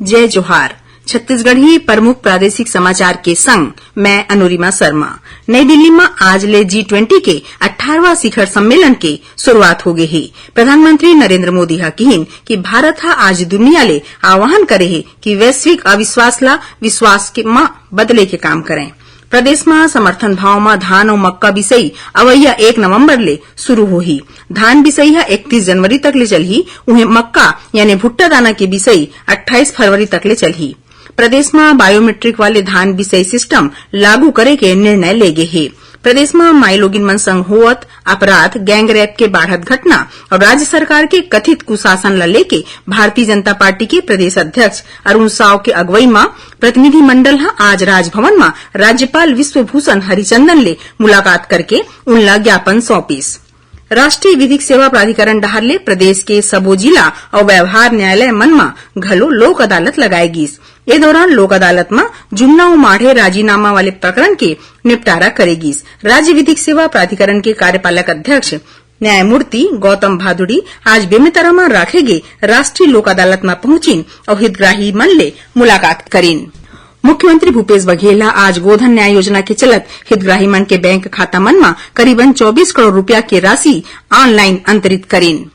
जय जोहार। छत्तीसगढ़ी प्रमुख प्रादेशिक समाचार के संग मैं अनुरिमा शर्मा। नई दिल्ली में आज ले G20 के 18वां शिखर सम्मेलन के शुरुआत हो गई है। प्रधानमंत्री नरेंद्र मोदी हा कहिन कि भारत हा आज दुनिया ले आह्वान करे है कि वैश्विक अविश्वास ला विश्वास के में बदले के काम करें। प्रदेश में समर्थन भाव में धान और मक्का बिसई अवैया 1 नवंबर ले शुरू होही। धान बिसई 31 जनवरी तक ले चलही, उन्हें मक्का यानी भुट्टा दाना के बिसई 28 फरवरी तक ले चलही। प्रदेश में बायोमेट्रिक वाले धान बिसई सिस्टम लागू करे के निर्णय ले गए है। प्रदेश में माई लोगिन मन संग होवत अपराध, गैंग रेप के बढ़त घटना और राज्य सरकार के कथित कुशासन ला लेके भारतीय जनता पार्टी के प्रदेश अध्यक्ष अरुण साव के अगुवाई में प्रतिनिधि मंडल आज राजभवन में राज्यपाल विश्वभूषण हरिचंदन ले मुलाकात करके उनला ज्ञापन सौंपीस। राष्ट्रीय विधिक सेवा प्राधिकरण डहर ले प्रदेश के सबो जिला और व्यवहार न्यायालय मन में घलो लोक अदालत लगाएगीस। ए दौरान लोक अदालत में जुन्ना और माढ़े राजीनामा वाले प्रकरण के निपटारा करेगीस। राज्य विधिक सेवा प्राधिकरण के कार्यपालक अध्यक्ष न्यायमूर्ति गौतम भादुड़ी आज बेमेतरा में राखेगे राष्ट्रीय लोक अदालत में पहुंचिन और हितग्राही मन ले मुलाकात करीन। मुख्यमंत्री भूपेश बघेल आज गोधन न्याय योजना के चलत हितग्राही मन के बैंक खाता मन में करीबन 24 करोड़ रुपया की राशि ऑनलाइन अंतरित करीन।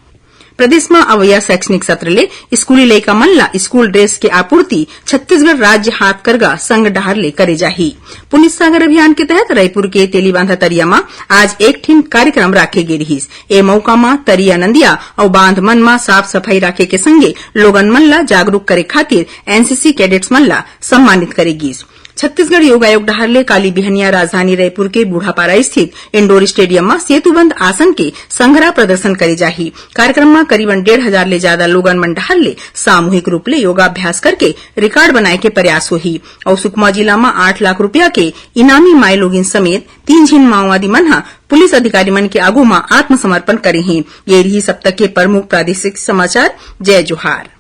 प्रदेश में अवैया शैक्षणिक सत्र ले स्कूली लइका मन ला स्कूल ड्रेस के आपूर्ति छत्तीसगढ़ राज्य हाथकरघा संघ डहर ले करे जाही। पुलिस सागर अभियान के तहत रायपुर के तेलीबांधा तरिया में आज एक ठिन कार्यक्रम राखे गे रहीस। ए मौका में तरिया नंदिया और बांध मन में साफ सफाई राखे के संगे लोगन मन ला जागरूक करे खातिर एनसीसी कैडेट्स मन ला सम्मानित करेगीस। छत्तीसगढ़ योग आयोग डहर ले काली बिहनिया राजधानी रायपुर के बूढ़ापारा स्थित इंडोर स्टेडियम में सेतुबंद आसन के संग्रह प्रदर्शन करे जाही। कार्यक्रम में करीबन 1,500 ले ज्यादा लोगन मन डहर ले सामूहिक रूप ले योगाभ्यास करके रिकॉर्ड बनाए के प्रयास होही और सुकमा जिला में 8 लाख रुपया के इनामी माई लोगिन समेत 3 झिन माओवादी मन पुलिस अधिकारी मन के आगू में आत्मसमर्पण करे हैं। ये रही सब तक के प्रमुख प्रादेशिक समाचार। जय जोहार।